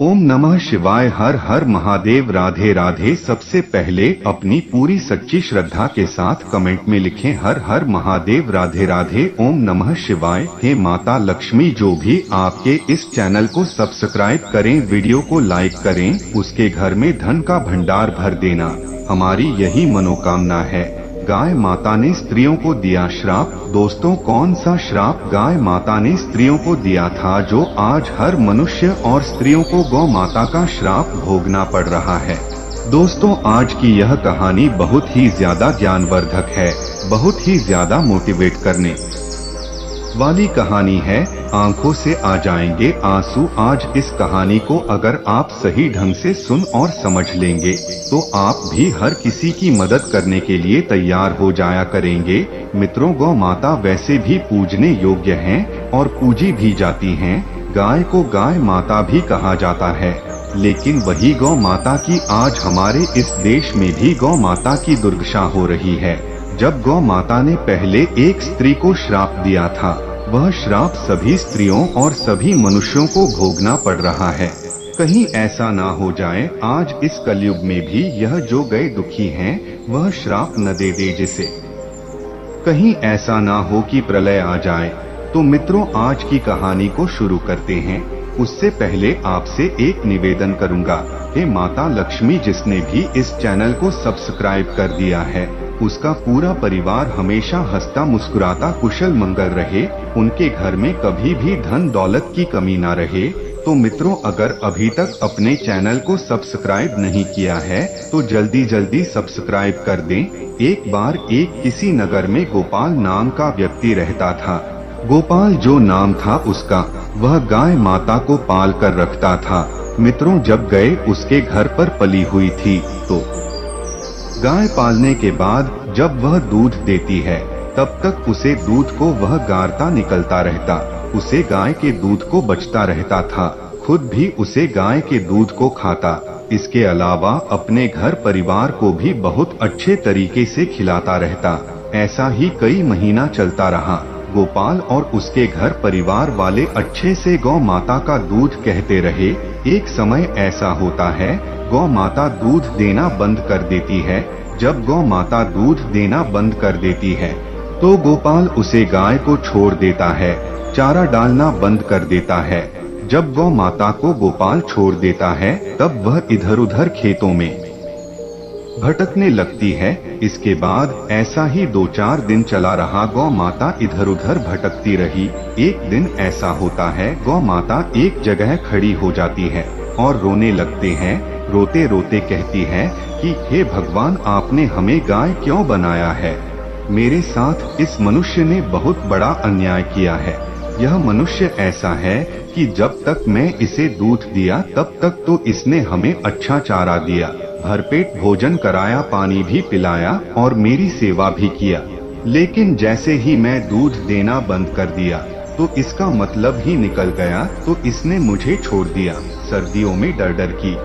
ओम नमः शिवाय। हर हर महादेव। राधे राधे। सबसे पहले अपनी पूरी सच्ची श्रद्धा के साथ कमेंट में लिखें हर हर महादेव। राधे राधे। ओम नमः शिवाय। हे माता लक्ष्मी, जो भी आपके इस चैनल को सब्सक्राइब करें, वीडियो को लाइक करें, उसके घर में धन का भंडार भर देना, हमारी यही मनोकामना है। गाय माता ने स्त्रियों को दिया श्राप। दोस्तों, कौन सा श्राप गाय माता ने स्त्रियों को दिया था, जो आज हर मनुष्य और स्त्रियों को गौ माता का श्राप भोगना पड़ रहा है? दोस्तों, आज की यह कहानी बहुत ही ज्यादा ज्ञानवर्धक है, बहुत ही ज्यादा मोटिवेट करने वाली कहानी है। आंखों से आ जाएंगे आंसू। आज इस कहानी को अगर आप सही ढंग से सुन और समझ लेंगे तो आप भी हर किसी की मदद करने के लिए तैयार हो जाया करेंगे। मित्रों, गौ माता वैसे भी पूजने योग्य हैं और पूजी भी जाती हैं। गाय को गाय माता भी कहा जाता है, लेकिन वही गौ माता की आज हमारे इस देश में भी गौ माता की दुर्दशा हो रही है। जब गौ माता ने पहले एक स्त्री को श्राप दिया था, वह श्राप सभी स्त्रियों और सभी मनुष्यों को भोगना पड़ रहा है। कहीं ऐसा ना हो जाए आज इस कलयुग में भी यह जो गए दुखी हैं, वह श्राप न दे दे जिसे। कहीं ऐसा ना हो कि प्रलय आ जाए। तो मित्रों, आज की कहानी को शुरू करते हैं। उससे पहले आपसे एक निवेदन करूंगा। हे माता लक्ष्मी, जिसने भी इस चैनल को सब्सक्राइब कर दिया है, उसका पूरा परिवार हमेशा हंसता मुस्कुराता कुशल मंगल रहे, उनके घर में कभी भी धन दौलत की कमी ना रहे। तो मित्रों, अगर अभी तक अपने चैनल को सब्सक्राइब नहीं किया है तो जल्दी जल्दी सब्सक्राइब कर दें। एक बार एक किसी नगर में गोपाल नाम का व्यक्ति रहता था। गोपाल जो नाम था उसका, वह गाय माता को पाल कर रखता था। मित्रों, जब गए उसके घर पर पली हुई थी, तो गाय पालने के बाद जब वह दूध देती है तब तक उसे दूध को वह गारता निकलता रहता, उसे गाय के दूध को बचता रहता था, खुद भी उसे गाय के दूध को खाता। इसके अलावा अपने घर परिवार को भी बहुत अच्छे तरीके से खिलाता रहता। ऐसा ही कई महीना चलता रहा। गोपाल और उसके घर परिवार वाले अच्छे से गौ माता का दूध कहते रहे। एक समय ऐसा होता है, गौ माता दूध देना बंद कर देती है। जब गौ माता दूध देना बंद कर देती है तो गोपाल उसे गाय को छोड़ देता है, चारा डालना बंद कर देता है। जब गौ माता को गोपाल छोड़ देता है तब वह इधर उधर खेतों में भटकने लगती है। इसके बाद ऐसा ही 2-4 दिन चला रहा। गौ माता इधर उधर भटकती रही। एक दिन ऐसा होता है, गौ माता एक जगह खड़ी हो जाती है और रोने लगते हैं। रोते रोते कहती है कि हे भगवान, आपने हमें गाय क्यों बनाया है? मेरे साथ इस मनुष्य ने बहुत बड़ा अन्याय किया है। यह मनुष्य ऐसा है कि जब तक मैं इसे दूध दिया तब तक तो इसने हमें अच्छा चारा दिया, भरपेट भोजन कराया, पानी भी पिलाया और मेरी सेवा भी किया। लेकिन जैसे ही मैं दूध देना बंद कर दिया तो इसका मतलब ही निकल गया, तो इसने मुझे छोड़ दिया। सर्दियों में डर डर की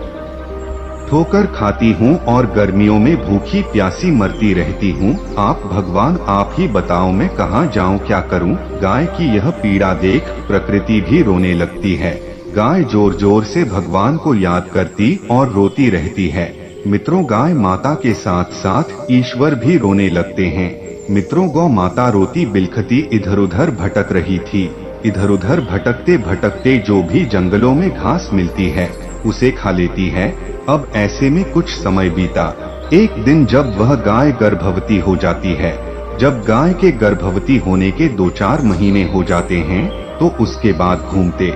ठोकर खाती हूँ और गर्मियों में भूखी प्यासी मरती रहती हूँ। आप भगवान, आप ही बताओ मैं कहाँ जाऊँ, क्या करूँ? गाय की यह पीड़ा देख प्रकृति भी रोने लगती है। गाय जोर जोर से भगवान को याद करती और रोती रहती है। मित्रों, गाय माता के साथ साथ ईश्वर भी रोने लगते हैं। मित्रों, गौ माता रोती बिलखती इधर उधर भटक रही थी। इधर उधर भटकते भटकते जो भी जंगलों में घास मिलती है उसे खा लेती है। अब ऐसे में कुछ समय बीता। एक दिन जब वह गाय गर्भवती हो जाती है, जब गाय के गर्भवती होने के 2-4 महीने हो जाते हैं तो उसके बाद घूमते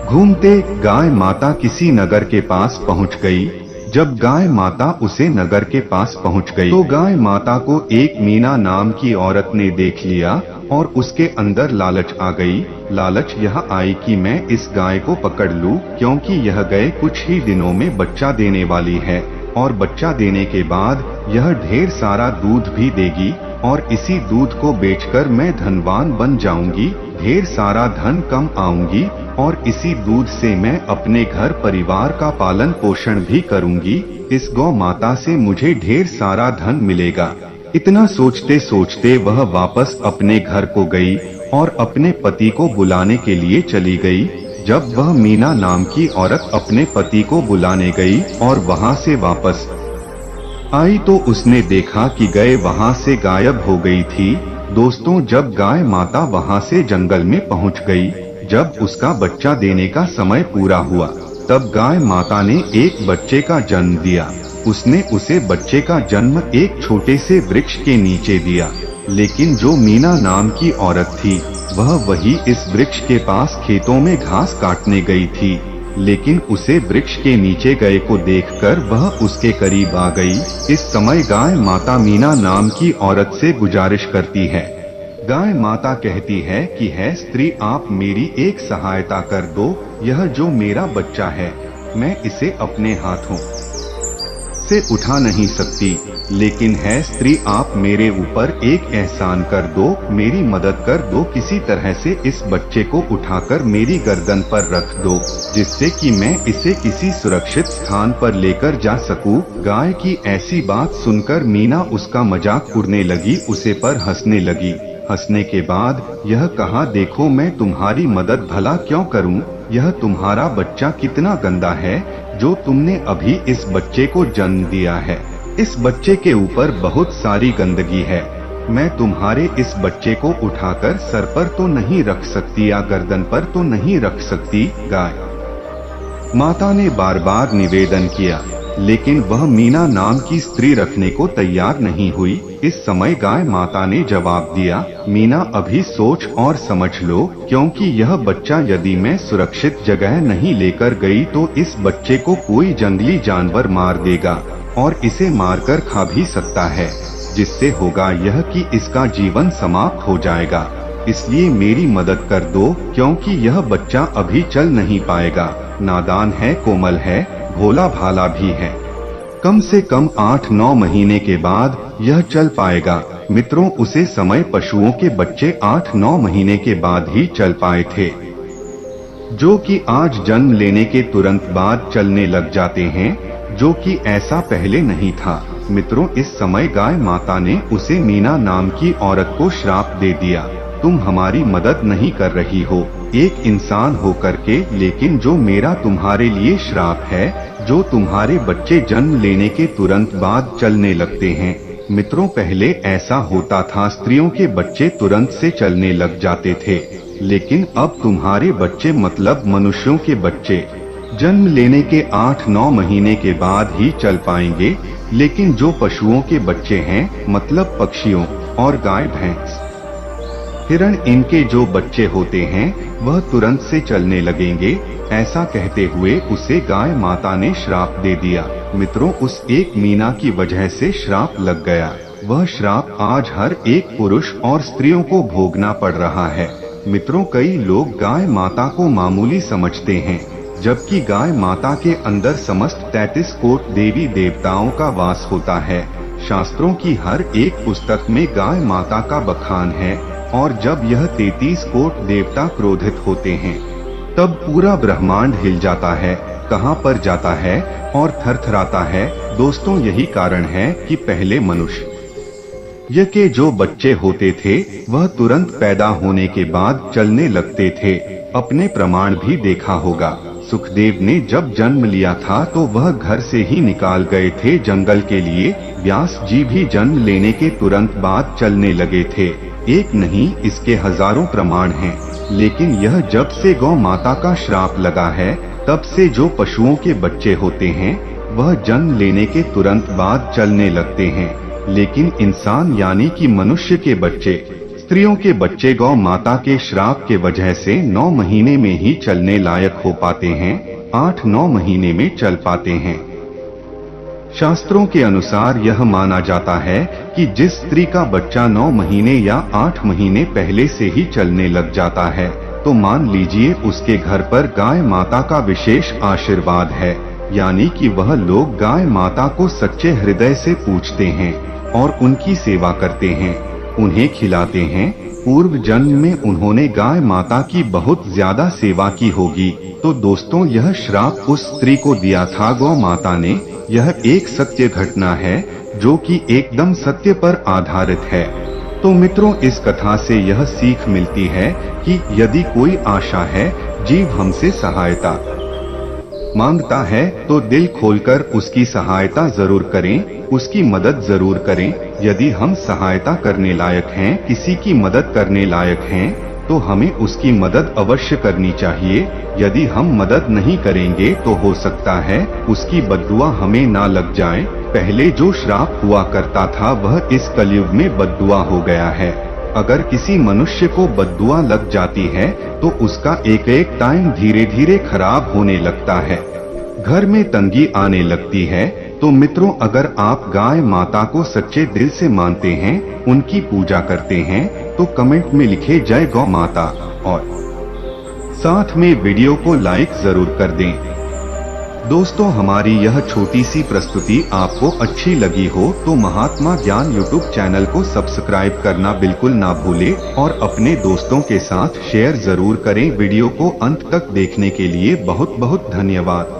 घूमते गाय माता किसी नगर के पास पहुंच गई। जब गाय माता उसे नगर के पास पहुंच गई तो गाय माता को एक मीना नाम की औरत ने देख लिया और उसके अंदर लालच आ गई। लालच यह आई कि मैं इस गाय को पकड़ लूं, क्योंकि यह गए कुछ ही दिनों में बच्चा देने वाली है और बच्चा देने के बाद यह ढेर सारा दूध भी देगी और इसी दूध को बेचकर मैं धनवान बन जाऊंगी, ढेर सारा धन कम आऊंगी और इसी दूध से मैं अपने घर परिवार का पालन पोषण भी करूंगी। इस गौ माता से मुझे ढेर सारा धन मिलेगा। इतना सोचते सोचते वह वापस अपने घर को गई और अपने पति को बुलाने के लिए चली गई। जब वह मीना नाम की औरत अपने पति को बुलाने गई और वहां से वापस आई तो उसने देखा कि गाय वहां से गायब हो गई थी। दोस्तों, जब गाय माता वहां से जंगल में पहुंच गई, जब उसका बच्चा देने का समय पूरा हुआ, तब गाय माता ने एक बच्चे का जन्म दिया। उसने उसे बच्चे का जन्म एक छोटे से वृक्ष के नीचे दिया। लेकिन जो मीना नाम की औरत थी, वह वही इस वृक्ष के पास खेतों में घास काटने गई थी। लेकिन उसे वृक्ष के नीचे गए को देखकर वह उसके करीब आ गई। इस समय गाय माता मीना नाम की औरत से गुजारिश करती है। गाय माता कहती है कि है स्त्री, आप मेरी एक सहायता कर दो। यह जो मेरा बच्चा है, मैं इसे अपने हाथों से उठा नहीं सकती, लेकिन है स्त्री, आप मेरे ऊपर एक एहसान कर दो, मेरी मदद कर दो। किसी तरह से इस बच्चे को उठाकर मेरी गर्दन पर रख दो, जिससे कि मैं इसे किसी सुरक्षित स्थान पर लेकर जा सकूं। गाय की ऐसी बात सुनकर मीना उसका मजाक उड़ने लगी, उसे पर हंसने लगी। हंसने के बाद यह कहा, देखो मैं तुम्हारी मदद भला क्यों करूं? यह तुम्हारा बच्चा कितना गंदा है जो तुमने अभी इस बच्चे को जन्म दिया है। इस बच्चे के ऊपर बहुत सारी गंदगी है। मैं तुम्हारे इस बच्चे को उठाकर सर पर तो नहीं रख सकती या गर्दन पर तो नहीं रख सकती। गाय माता ने बार बार निवेदन किया, लेकिन वह मीना नाम की स्त्री रखने को तैयार नहीं हुई। इस समय गाय माता ने जवाब दिया, मीना अभी सोच और समझ लो, क्योंकि यह बच्चा यदि मैं सुरक्षित जगह नहीं लेकर गई तो इस बच्चे को कोई जंगली जानवर मार देगा और इसे मारकर खा भी सकता है, जिससे होगा यह कि इसका जीवन समाप्त हो जाएगा। इसलिए मेरी मदद कर दो, क्योंकि यह बच्चा अभी चल नहीं पाएगा। नादान है, कोमल है, भोला भाला भी है। कम से कम 8-9 महीने के बाद यह चल पाएगा। मित्रों, उसे समय पशुओं के बच्चे 8-9 महीने के बाद ही चल पाए थे, जो कि आज जन्म लेने के तुरंत बाद चलने लग जाते हैं, जो कि ऐसा पहले नहीं था। मित्रों, इस समय गाय माता ने उसे मीना नाम की औरत को श्राप दे दिया, तुम हमारी मदद नहीं कर रही हो एक इंसान हो करके, लेकिन जो मेरा तुम्हारे लिए श्राप है, जो तुम्हारे बच्चे जन्म लेने के तुरंत बाद चलने लगते हैं। मित्रों, पहले ऐसा होता था, स्त्रियों के बच्चे तुरंत से चलने लग जाते थे, लेकिन अब तुम्हारे बच्चे मतलब मनुष्यों के बच्चे जन्म लेने के 8-9 महीने के बाद ही चल पाएंगे। लेकिन जो पशुओं के बच्चे हैं, मतलब पक्षियों और गाय भैंस हिरण, इनके जो बच्चे होते हैं वह तुरंत से चलने लगेंगे। ऐसा कहते हुए उसे गाय माता ने श्राप दे दिया। मित्रों, उस एक मीना की वजह से श्राप लग गया। वह श्राप आज हर एक पुरुष और स्त्रियों को भोगना पड़ रहा है। मित्रों, कई लोग गाय माता को मामूली समझते हैं, जबकि गाय माता के अंदर समस्त 33 कोट देवी देवताओं का वास होता है। शास्त्रों की हर एक पुस्तक में गाय माता का बखान है, और जब यह 33 कोट देवता क्रोधित होते हैं, तब पूरा ब्रह्मांड हिल जाता है, कहां पर जाता है और थरथराता है। दोस्तों, यही कारण है कि पहले मनुष्य के जो बच्चे होते थे वह तुरंत पैदा होने के बाद चलने लगते थे। अपने प्रमाण भी देखा होगा। सुखदेव ने जब जन्म लिया था तो वह घर से ही निकाल गए थे जंगल के लिए। व्यास जी भी जन्म लेने के तुरंत बाद चलने लगे थे। एक नहीं, इसके हजारों प्रमाण हैं। लेकिन यह जब से गौ माता का श्राप लगा है, तब से जो पशुओं के बच्चे होते हैं वह जन्म लेने के तुरंत बाद चलने लगते हैं। लेकिन इंसान यानी कि मनुष्य के बच्चे, स्त्रियों के बच्चे गौ माता के श्राप के वजह से 9 महीने में ही चलने लायक हो पाते हैं, 8-9 महीने में चल पाते हैं। शास्त्रों के अनुसार यह माना जाता है कि जिस स्त्री का बच्चा 9 महीने या 8 महीने पहले से ही चलने लग जाता है, तो मान लीजिए उसके घर पर गाय माता का विशेष आशीर्वाद है। यानी कि वह लोग गाय माता को सच्चे हृदय से पूजते हैं और उनकी सेवा करते हैं, उन्हें खिलाते हैं। पूर्व जन्म में उन्होंने गाय माता की बहुत ज्यादा सेवा की होगी। तो दोस्तों, यह श्राप उस स्त्री को दिया था गौ माता ने। यह एक सत्य घटना है जो कि एकदम सत्य पर आधारित है। तो मित्रों, इस कथा से यह सीख मिलती है कि यदि कोई आशा है जीव हमसे सहायता मांगता है तो दिल खोलकर उसकी सहायता जरूर करें, उसकी मदद जरूर करें। यदि हम सहायता करने लायक हैं, किसी की मदद करने लायक हैं, तो हमें उसकी मदद अवश्य करनी चाहिए। यदि हम मदद नहीं करेंगे तो हो सकता है उसकी बद्दुआ हमें ना लग जाए। पहले जो श्राप हुआ करता था वह इस कलयुग में बद्दुआ हो गया है। अगर किसी मनुष्य को बद्दुआ लग जाती है तो उसका एक एक टाइम धीरे धीरे खराब होने लगता है, घर में तंगी आने लगती है। तो मित्रों, अगर आप गाय माता को सच्चे दिल से मानते हैं, उनकी पूजा करते हैं, तो कमेंट में लिखे जय गौ माता और साथ में वीडियो को लाइक जरूर कर दें। दोस्तों, हमारी यह छोटी सी प्रस्तुति आपको अच्छी लगी हो तो महात्मा ज्ञान यूट्यूब चैनल को सब्सक्राइब करना बिल्कुल ना भूले और अपने दोस्तों के साथ शेयर जरूर करें। वीडियो को अंत तक देखने के लिए बहुत बहुत धन्यवाद।